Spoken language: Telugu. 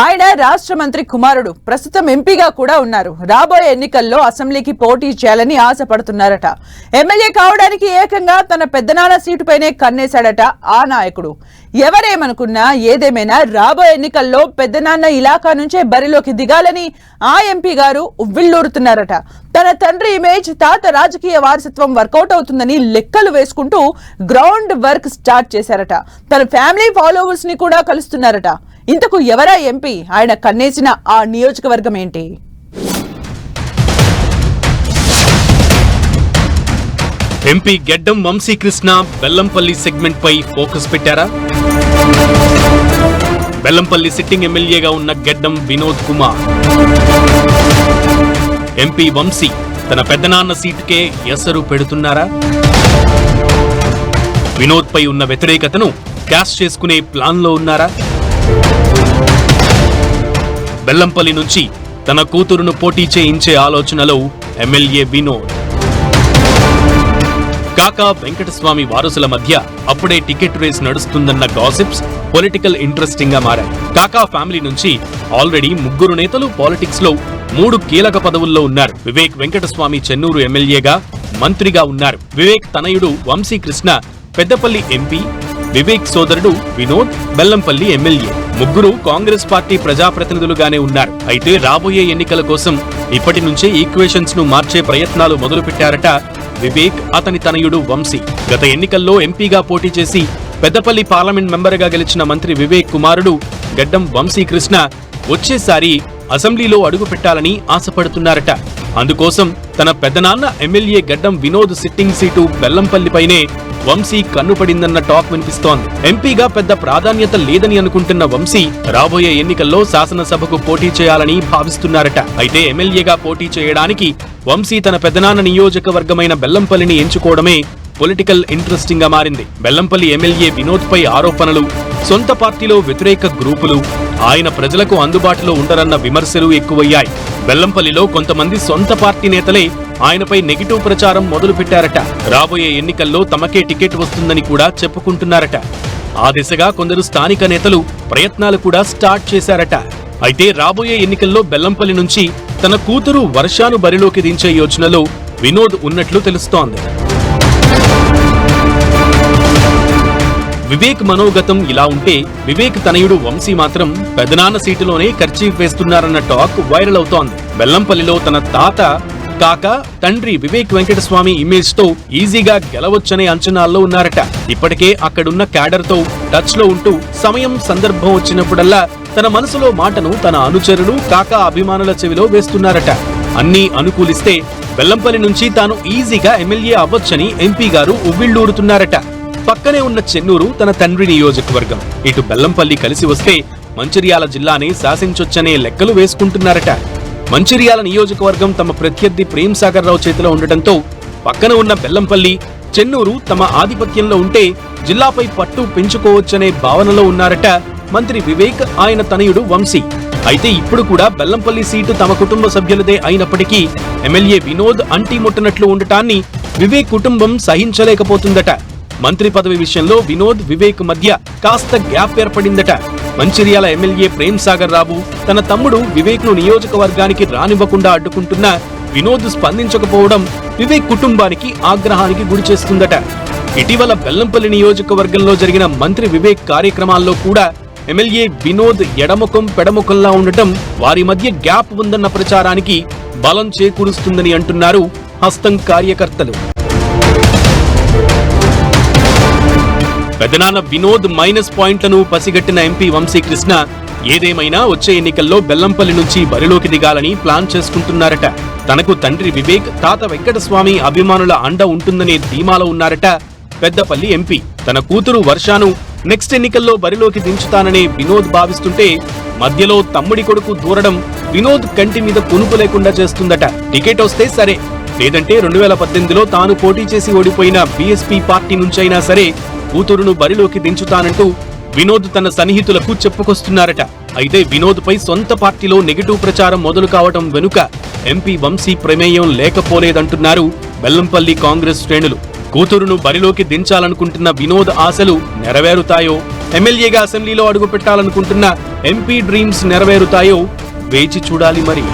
ఆయన రాష్ట్ర మంత్రి కుమారుడు ప్రస్తుతం ఎంపీగా కూడా ఉన్నారు. రాబోయే ఎన్నికల్లో అసెంబ్లీకి పోటీ చేయాలని ఆశపడుతున్నారట. ఎమ్మెల్యే కావడానికి ఏకంగా తన పెద్దనాన్న సీటుపైనే కన్నేశాడట ఆ నాయకుడు. ఎవరేమనుకున్నా ఏదేమైనా రాబోయే ఎన్నికల్లో పెద్దనాన్న ఇలాకా నుంచే బరిలోకి దిగాలని ఆ ఎంపీ గారు ఉవ్విళ్లూరుతున్నారట. తన తండ్రి ఇమేజ్, తాత రాజకీయ వారసత్వం వర్కౌట్ అవుతుందని లెక్కలు వేసుకుంటూ గ్రౌండ్ వర్క్ స్టార్ట్ చేశారట. తన ఫ్యామిలీ ఫాలోవర్స్ ని కూడా కలుస్తున్నారట. ఇంతకు ఎవరా ఎంపీ? ఆయన కన్నేసిన ఆ నియోజకవర్గం ఏంటి? ఎంపీ గెడ్డం వంశీకృష్ణ బెల్లంపల్లి సెగ్మెంట్ పై ఫోకస్ పెట్టారా? బెల్లంపల్లి సిట్టింగ్ ఎమ్మెల్యేగా ఉన్న గెడ్డం వినోద్ కుమార్, ఎంపీ వంశీ తన పెద్దనాన్న సీటుకే ఎసరు పెడుతున్నారా? వినోద్ పై ఉన్న వ్యతిరేకతను క్యాష్ చేసుకునే ప్లాన్ లో ఉన్నారా? బెల్లంపల్లి నుంచి తన కూతురును పోటీ చేయించే ఆలోచనలో ఎమ్మెల్యే వినోద్. కాకా వెంకటస్వామి వారసుల మధ్య అప్పుడే టికెట్ రేస్ నడుస్తుందన్న గాసిప్స్ పొలిటికల్ ఇంట్రెస్టింగ్ గా మారాయి. కాకా ఫ్యామిలీ నుంచి ఆల్రెడీ 3 నేతలు పాలిటిక్స్ లో 3 కీలక పదవుల్లో ఉన్నారు. వివేక్ వెంకటస్వామి చెన్నూరు ఎమ్మెల్యేగా, మంత్రిగా ఉన్నారు. వివేక్ తనయుడు వంశీకృష్ణ పెద్దపల్లి ఎంపీ, వివేక్ సోదరుడు వినోద్ బెల్లంపల్లి ఎమ్మెల్యే. 3 కాంగ్రెస్ పార్టీ ప్రజాప్రతినిధులుగానే ఉన్నారు. అయితే రాబోయే ఎన్నికల కోసం ఇప్పటి నుంచే ఈక్వేషన్స్ ను మార్చే ప్రయత్నాలు మొదలుపెట్టారట వివేక్, అతని తనయుడు వంశీ. గత ఎన్నికల్లో ఎంపీగా పోటీ చేసి పెద్దపల్లి పార్లమెంట్ మెంబర్గా గెలిచిన మంత్రి వివేక్ కుమారుడు గెడ్డం వంశీకృష్ణ వచ్చేసారి అసెంబ్లీలో అడుగు పెట్టాలని ఆశపడుతున్నారట. అందుకోసం తన పెద్దనాన్న MLA Gaddam Vinod sitting seat బెల్లంపల్లిపైనే వంశీ కన్నుపడిందన్న టాక్ వినిపిస్తోంది. ఎంపీగా పెద్ద ప్రాధాన్యత లేదని అనుకుంటున్న వంశీ రాబోయే ఎన్నికల్లో శాసనసభకు పోటీ చేయాలని భావిస్తున్నారట. అయితే ఎమ్మెల్యేగా పోటీ చేయడానికి వంశీ తన పెద్దనాన్న నియోజకవర్గమైన బెల్లంపల్లిని ఎంచుకోవడమే పొలిటికల్ ఇంట్రెస్టింగ్ గా మారింది. బెల్లంపల్లి ఎమ్మెల్యే వినోద్ పై ఆరోపణలు, సొంత పార్టీలో వ్యతిరేక గ్రూపులు, ఆయన ప్రజలకు అందుబాటులో ఉండరన్న విమర్శలు ఎక్కువయ్యాయి. బెల్లంపల్లిలో కొంతమంది సొంత పార్టీ నేతలే ఆయనపై నెగిటివ్ ప్రచారం మొదలుపెట్టారట. రాబోయే ఎన్నికల్లో తమకే టికెట్ వస్తుందని కూడా చెప్పుకుంటున్నారట. ఆ దిశగా కొందరు స్థానిక నేతలు ప్రయత్నాలు కూడా స్టార్ట్ చేశారట. అయితే రాబోయే ఎన్నికల్లో బెల్లంపల్లి నుంచి తన కూతురు వర్షాను బరిలోకి దించే యోచనలో వినోద్ ఉన్నట్లు తెలుస్తోంది. వివేక్ మనోగతం ఇలా ఉంటే, వివేక్ తనయుడు వంశీ మాత్రం పెదనాన్న సీటులోనే కర్చీఫ్ వేస్తున్నారన్న టాక్ వైరల్ అవుతోంది. బెల్లంపల్లిలో తన తాత కాక తండ్రి వివేక్ వెంకటస్వామి ఇమేజ్ తో ఈజీగా గెలవొచ్చనే అంచనాల్లో ఉన్నారట. ఇప్పటికే అక్కడున్న క్యాడర్ తో టచ్ లో ఉంటూ సమయం సందర్భం వచ్చినప్పుడల్లా తన మనసులో మాటను తన అనుచరులు కాకా అభిమానుల చెవిలో వేస్తున్నారట. అన్నీ అనుకూలిస్తే బెల్లంపల్లి నుంచి తాను ఈజీగా ఎమ్మెల్యే అవ్వొచ్చని ఎంపీ గారు ఉవ్విళ్లూరుతున్నారట. పక్కనే ఉన్న చెన్నూరు తన తండ్రి నియోజకవర్గం. ఇటు బెల్లంపల్లి కలిసి వస్తే మంచిర్యాల జిల్లాని శాసించొచ్చనే లెక్కలు వేసుకుంటున్నారట. మంచిర్యాల నియోజకవర్గం తమ ప్రత్యర్థి ప్రేమ్ సాగర్ రావు చేతిలో ఉండటంతో పక్కన ఉన్న బెల్లంపల్లి, చెన్నూరు తమ ఆధిపత్యంలో ఉంటే జిల్లాపై పట్టు పెంచుకోవచ్చనే భావనలో ఉన్నారట మంత్రి వివేక్, ఆయన తనయుడు వంశీ. అయితే ఇప్పుడు కూడా బెల్లంపల్లి సీటు తమ కుటుంబ సభ్యులదే అయినప్పటికీ ఎమ్మెల్యే వినోద్ అంటిముట్టనట్లు ఉండటాన్ని వివేక్ కుటుంబం సహించలేకపోతుందట. మంత్రి పదవి విషయంలో వినోద్, వివేక్ మధ్య కాస్త గ్యాప్ ఏర్పడిందట. మంచిర్యాల ఎమ్మెల్యే ప్రేమ్ సాగర్ రావు తన తమ్ముడు వివేక్ ను నియోజకవర్గానికి రానివ్వకుండా అడ్డుకుంటున్నా వినోద్ స్పందించకపోవడం వివేక్ కుటుంబానికి ఆగ్రహానికి గురిచేస్తుందట. ఇటీవల బెల్లంపల్లి నియోజకవర్గంలో జరిగిన మంత్రి వివేక్ కార్యక్రమాల్లో కూడా ఎమ్మెల్యే వినోద్ ఎడముఖం పెడముఖంలా ఉండటం వారి మధ్య గ్యాప్ ఉందన్న ప్రచారానికి బలం చేకూరుస్తుందని అంటున్నారు హస్తం కార్యకర్తలు. పెదనాన్న వినోద్ మైనస్ పాయింట్లను పసిగట్టిన ఎంపీ వంశీకృష్ణ ఏదేమైనా వచ్చే ఎన్నికల్లో బెల్లంపల్లి నుంచి బరిలోకి దిగాలని ప్లాన్ చేసుకుంటున్నారట. తనకు తండ్రి వివేక్, తాత వెంకటస్వామి అభిమానుల అండ ఉంటుందనే ధీమాలో ఉన్నారట పెద్దపల్లి ఎంపీ. తన కూతురు వర్షాను నెక్స్ట్ ఎన్నికల్లో బరిలోకి దించుతాననే వినోద్ భావిస్తుంటే మధ్యలో తమ్ముడి కొడుకు దూరడం వినోద్ కంటి మీద పునుపు లేకుండా చేస్తుందట. టికెట్ వస్తే సరే, లేదంటే 2018లో తాను పోటీ చేసి ఓడిపోయిన బీఎస్పీ పార్టీ నుంచైనా సరే కూతురును బరిలోకి దించుతానంటూ వినోద్ తన సన్నిహితులకు చెప్పుకొస్తున్నారట. అయితే వినోద్ పై సొంత పార్టీలో నెగిటివ్ ప్రచారం మొదలు కావటం వెనుక ఎంపీ వంశీ ప్రమేయం లేకపోలేదంటున్నారు బెల్లంపల్లి కాంగ్రెస్ శ్రేణులు. కూతురును బరిలోకి దించాలనుకుంటున్న వినోద్ ఆశలు నెరవేరుతాయో, ఎమ్మెల్యేగా అసెంబ్లీలో అడుగు పెట్టాలనుకుంటున్న ఎంపీ డ్రీమ్స్ నెరవేరుతాయో వేచి చూడాలి మరి.